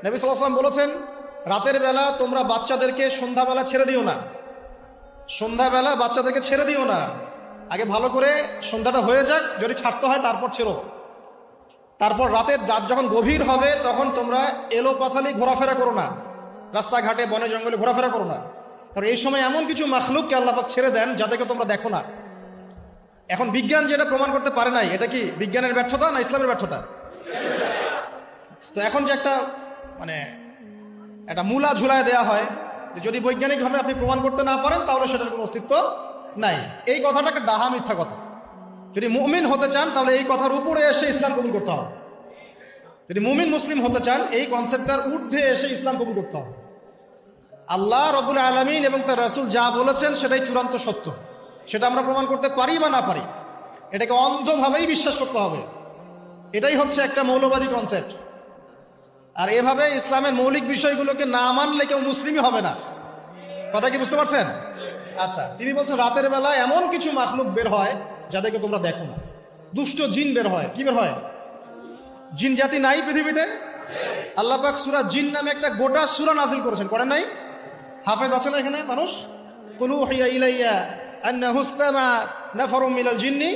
নবী সাল্লাল্লাহু আলাইহি ওয়াসাল্লাম বলেছেন, রাতের বেলা তোমরা বাচ্চাদেরকে সন্ধ্যাবেলা ছেড়ে দিও না। সন্ধ্যাবেলা বাচ্চাদেরকে ছেড়ে দিও না, আগে ভালো করে সন্ধ্যাটা হয়ে যাক, যদি ছাড়তে হয় তারপর ছেড়ো। তারপর রাতের রাত যখন গভীর হবে তখন তোমরা এলো পাথালি ঘোরাফেরা করো না, রাস্তাঘাটে বনে জঙ্গলে ঘোরাফেরা করো না। কারণ এই সময় এমন কিছু মাখলুককে আল্লাহ পাক ছেড়ে দেন যাদেরকে তোমরা দেখো না। এখন বিজ্ঞান যেটা প্রমাণ করতে পারে নাই, এটা কি বিজ্ঞানের ব্যর্থতা না ইসলামের ব্যর্থতা? তো এখন যে একটা একটা মূলা ঝুলায় দেয়া হয় যে যদি বৈজ্ঞানিকভাবে আপনি প্রমাণ করতে না পারেন তাহলে সেটার কোনো অস্তিত্ব নাই, এই কথাটা একটা ডাহা মিথ্যা কথা। যদি মুমিন হতে চান তাহলে এই কথার উপরে এসে ইসলাম কবুল করতে হবে। যদি মুমিন মুসলিম হতে চান এই কনসেপ্টটার ঊর্ধ্বে এসে ইসলাম কবুল করতে হবে। আল্লাহ রব্বুল আলামিন এবং তার রাসূল যা বলেছেন সেটাই চূড়ান্ত সত্য, সেটা আমরা প্রমাণ করতে পারি বা না পারি, এটাকে অন্ধভাবেই বিশ্বাস করতে হবে। এটাই হচ্ছে একটা মৌলবাদী কনসেপ্ট। আর এভাবে ইসলামের মৌলিক বিষয়গুলোকে না মানলে কেউ মুসলিমই হবে না। কথা কি বুঝতে পারছেন? আচ্ছা, তিনি বলছেন রাতের বেলা এমন কিছু মাখলুক বের হয় যাদেরকে তোমরা দেখো না। দুষ্ট জিন বের হয়। কি বের হয়? জিন জাতি নাই পৃথিবীতে? আল্লাহ পাক সূরা জিন নামে একটা গোটা সূরা নাজিল করেছেন, করেন নাই? হাফেজ আছে না এখানে মানুষ? কুল উহিয়া ইলাইয়া আন্নাহু ইসতামা নাফারুম মিনাল জিন্নি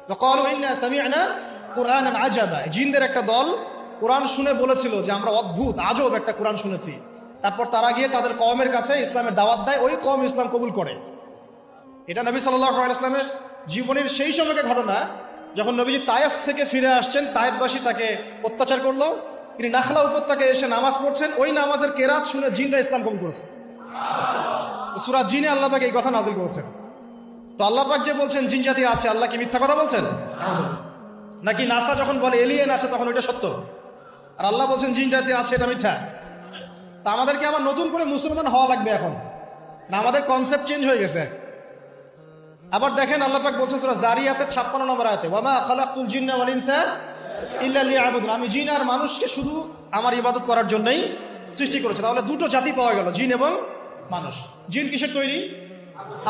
ফাকালু ইন্না সামি'না কুরআনান আজাবা। জিনদের একটা দল কোরআন শুনে বলেছিল যে আমরা অদ্ভুত আজব একটা কোরআন শুনেছি। তারপর তারা গিয়ে তাদের কওমের কাছে ইসলামের দাওয়াত দেয়, ওই কওম ইসলাম কবুল করে। এটা নবী সাল্লাল্লাহু আলাইহি ওয়াসাল্লামের জীবনের সেই সময়কার ঘটনা, যখন নবীজি তায়েফ থেকে ফিরে আসছেন, তায়েফবাসী তাকে অত্যাচার করলো, তিনি নাখলা উপত্যকায় এসে নামাজ পড়ছেন, ওই নামাজের কেরাত শুনে জিনরা ইসলাম কবুল করেছে। সূরা জিনে আল্লাহ পাক এই কথা নাজিল করেছেন। তো আল্লাহ পাক যে বলছেন জিন জাতি আছে, আল্লাহ কি মিথ্যা কথা বলছেন? নাকি নাসা যখন বলে এলিয়েন আছে তখন ওইটা সত্য, আর আল্লাহ বলছেন জিন জাতি আছে এটা মিথ্যা? তা আমাদেরকে আবার নতুন করে মুসলমান হওয়া লাগবে এখন না? আমাদের কনসেপ্ট চেঞ্জ হয়ে গেছে। আবার দেখেন আল্লাহ পাক বলছেন সূরা জারিয়াতের 56 নম্বর আয়াতে, ওয়া মা খালাকতুল জিন্না ওয়াল ইনসা ইল্লা লিয়াবুদুন, আমি জিন আর মানুষকে শুধু আমার ইবাদত করার জন্যই সৃষ্টি করেছি। তাহলে দুটো জাতি পাওয়া গেল, জিন এবং মানুষ। জিন কিসের তৈরি?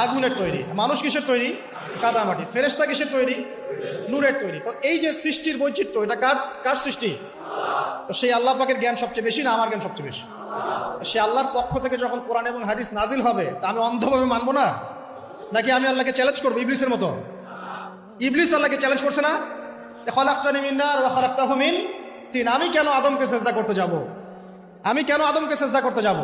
আগুনের তৈরি। মানুষ কিসের তৈরি? কাদামাটি। ফেরেশতা কিসের তৈরি? নূরের তৈরি। তো এই যে সৃষ্টির বৈচিত্র্য, এটা কার সৃষ্টি? তো সেই আল্লাহ পাকের জ্ঞান সবচেয়ে বেশি না আমার জ্ঞান সবচেয়ে বেশি? সে আল্লাহর পক্ষ থেকে যখন কোরআন এবং হাদিস নাজিল হবে তা আমি অন্ধভাবে মানবো না? নাকি আমি আল্লাহকে চ্যালেঞ্জ করবো ইবলিসের মতো? ইবলিস আল্লাহকে চ্যালেঞ্জ করছে না, খালাকতানি মিন নার ওয়া খালাকতাহু মিন তিন, আমি কেন আদমকে সেজদা করতে যাব? আমি কেন আদমকে সেজদা করতে যাব?